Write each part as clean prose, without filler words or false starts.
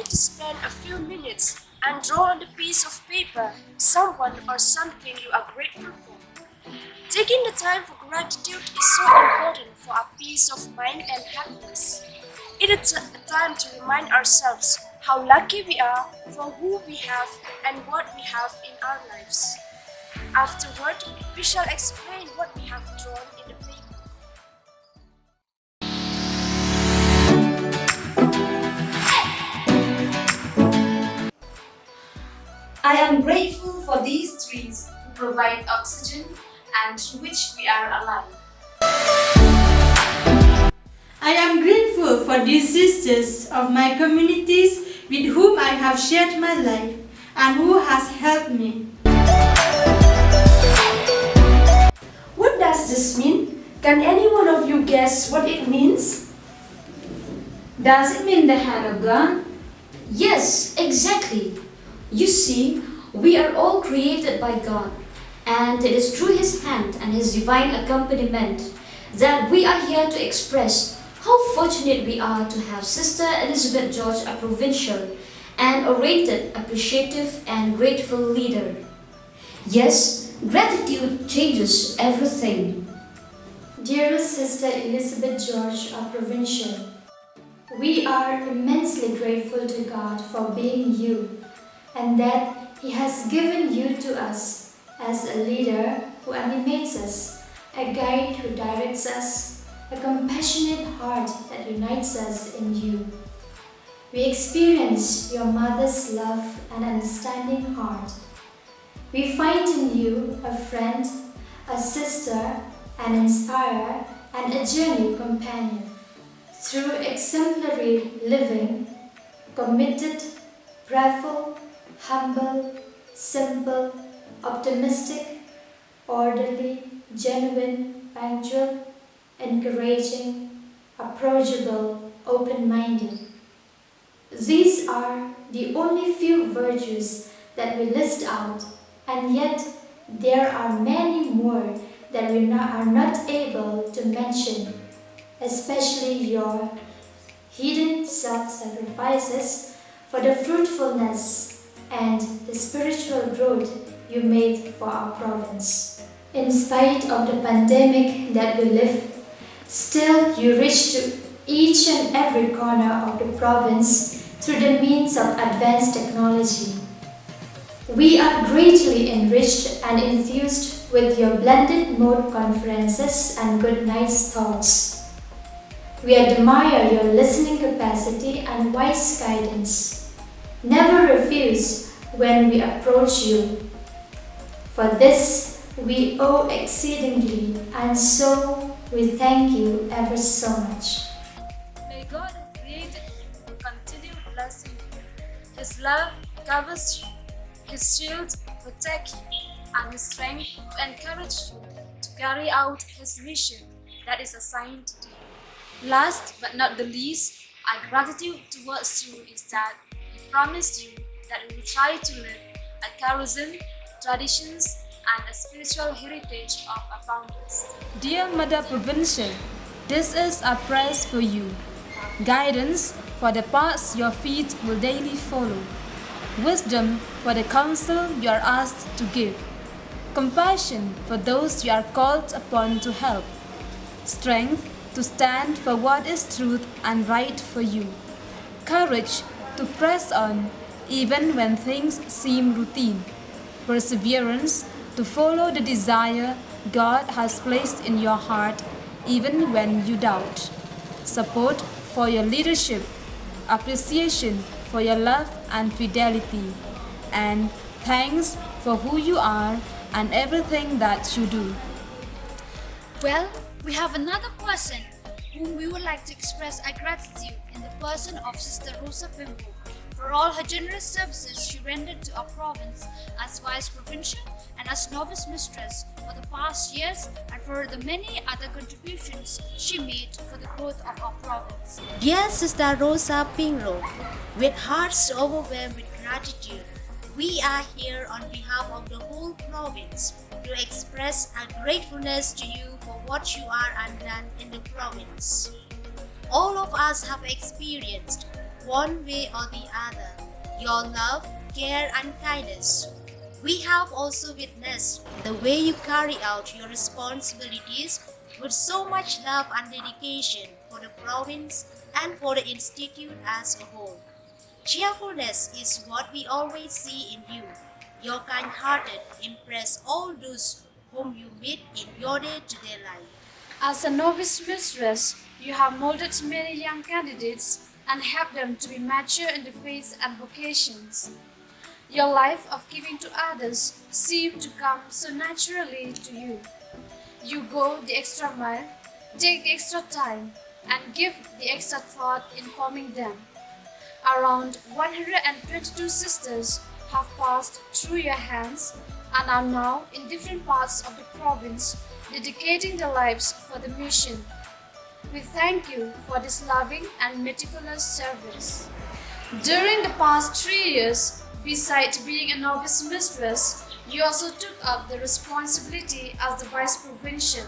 to spend a few minutes and draw on the piece of paper someone or something you are grateful for. Taking the time for gratitude is so important for our peace of mind and happiness. It is a time to remind ourselves how lucky we are for who we have and what we have in our lives. Afterward, we shall explain what we have drawn in the paper. I am grateful for these trees who provide oxygen and through which we are alive. I am grateful for these sisters of my communities with whom I have shared my life and who has helped me. What does this mean? Can any one of you guess what it means? Does it mean the hand of God? Yes, exactly. You see, we are all created by God, and it is through His hand and His divine accompaniment that we are here to express how fortunate we are to have Sister Elizabeth George, a provincial, and oriented, appreciative, and grateful leader. Yes, gratitude changes everything. Dearest Sister Elizabeth George, a provincial, we are immensely grateful to God for being you, and that He has given you to us as a leader who animates us, a guide who directs us, a compassionate heart that unites us in you. We experience your mother's love and understanding heart. We find in you a friend, a sister, an inspirer, and a journey companion. Through exemplary living, committed, prayerful, humble, simple, optimistic, orderly, genuine, punctual, encouraging, approachable, open-minded. These are the only few virtues that we list out, and yet there are many more that we are not able to mention, especially your hidden self-sacrifices for the fruitfulness and the spiritual growth you made for our province. In spite of the pandemic that we live, still you reach to each and every corner of the province through the means of advanced technology. We are greatly enriched and enthused with your blended mode conferences and good night's thoughts. We admire your listening capacity and wise guidance. Never refuse when we approach you. For this we owe exceedingly, and so we thank you ever so much. May God who created you continue blessing you. His love covers you, His shield protects you, and His strength to encourage you to carry out His mission that is assigned to you. Last but not the least, our gratitude towards you is that we promised you that we will try to live a charism, traditions, and a spiritual heritage of our founders. Dear Mother Provincial, this is our prayer for you. Guidance for the paths your feet will daily follow. Wisdom for the counsel you are asked to give. Compassion for those you are called upon to help. Strength to stand for what is truth and right for you. Courage to press on even when things seem routine. Perseverance to follow the desire God has placed in your heart even when you doubt. Support for your leadership. Appreciation for your love and fidelity. And thanks for who you are and everything that you do. Well, we have another person whom we would like to express our gratitude in the person of Sister Risa Kharkongor for all her generous services she rendered to our province as Vice Provincial and as Novice Mistress for the past years, and for the many other contributions she made for the growth of our province. Dear Sister Rosa Pinro, with hearts overwhelmed with gratitude, we are here on behalf of the whole province to express our gratefulness to you for what you are and done in the province. All of us have experienced one way or the other, your love, care, and kindness. We have also witnessed the way you carry out your responsibilities with so much love and dedication for the province and for the institute as a whole. Cheerfulness is what we always see in you. Your kind-hearted impress all those whom you meet in your day-to-day life. As a novice mistress, you have molded many young candidates and helped them to be mature in the faith and vocations. Your life of giving to others seemed to come so naturally to you. You go the extra mile, take the extra time, and give the extra thought in forming them. Around 122 sisters have passed through your hands and are now in different parts of the province, dedicating their lives for the mission. We thank you for this loving and meticulous service. During the past 3 years, besides being a novice mistress, you also took up the responsibility as the Vice Provincial.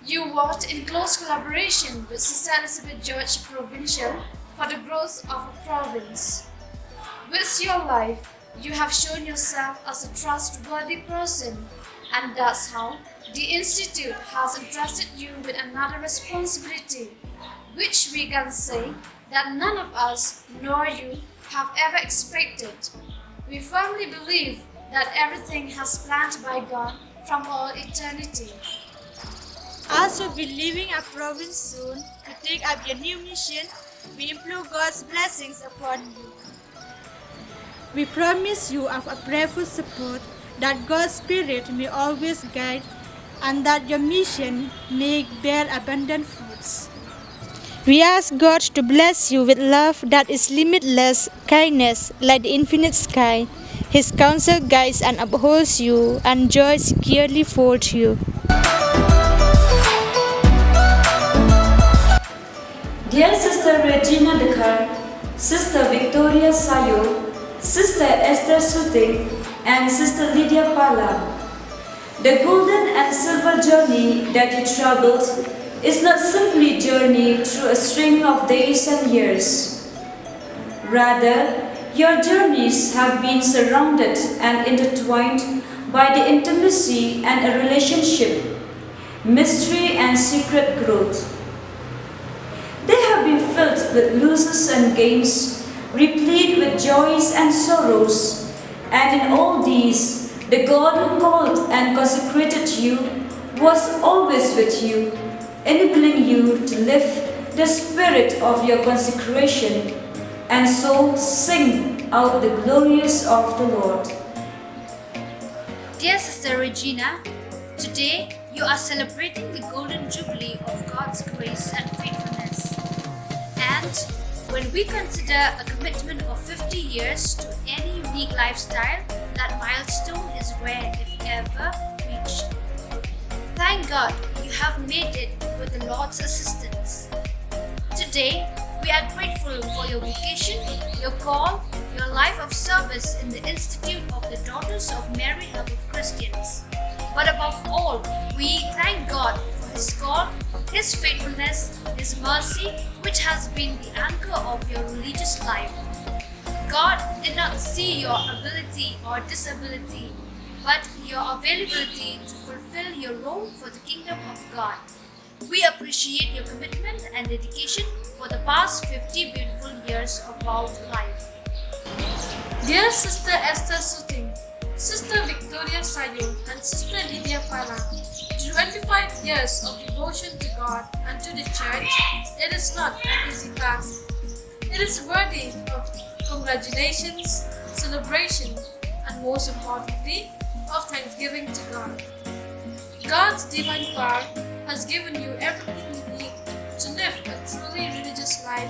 You worked in close collaboration with Sister Elizabeth George Provincial for the growth of a province. With your life, you have shown yourself as a trustworthy person, and that's how the Institute has entrusted you with another responsibility, which we can say that none of us nor you have ever expected. We firmly believe that everything has planned by God from all eternity. As you'll be leaving our province soon to take up your new mission, we implore God's blessings upon you. We promise you of a prayerful support that God's Spirit may always guide and that your mission may bear abundant fruits. We ask God to bless you with love that is limitless, kindness like the infinite sky. His counsel guides and upholds you, and joy securely folds you. Dear Sister Regina Dekar, Sister Victoria Sayo, Sister Esther Suting, and Sister Lydia Pala, the golden and silver journey that you traveled is not simply a journey through a string of days and years. Rather, your journeys have been surrounded and intertwined by the intimacy and a relationship, mystery and secret growth. They have been filled with losses and gains, replete with joys and sorrows, and in all these, the God who called and consecrated you was always with you, enabling you to live the spirit of your consecration and so sing out the glories of the Lord. Dear Sister Regina, today you are celebrating the Golden Jubilee of God's grace and faithfulness. And when we consider a commitment of 50 years to any unique lifestyle, that milestone is rare if ever reached. Thank God you have made it with the Lord's assistance. Today, we are grateful for your vocation, your call, your life of service in the Institute of the Daughters of Mary Help of Christians. But above all, we thank God for His call, His faithfulness, His mercy, which has been the anchor of your religious life. God did not see your ability or disability, but your availability to fulfill your role for the kingdom of God. We appreciate your commitment and dedication for the past 50 beautiful years of vowed life. Dear Sister Esther Suting, Sister Victoria Sayo, and Sister Lydia Pala, 25 years of devotion to God and to the Church, it is not an easy task. It is worthy of congratulations, celebration, and most importantly, of thanksgiving to God. God's divine power has given you everything you need to live a truly religious life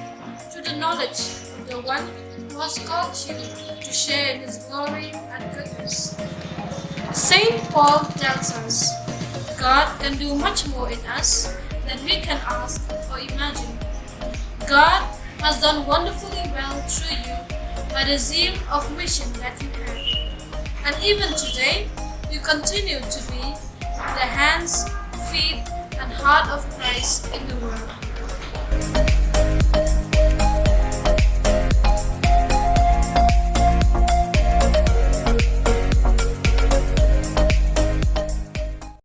through the knowledge of the one who has called you to share in His glory and goodness. Saint Paul tells us, God can do much more in us than we can ask or imagine. God has done wonderfully well through you by the zeal of mission that you had. And even today, you continue to be the hands, feet, and heart of Christ in the world.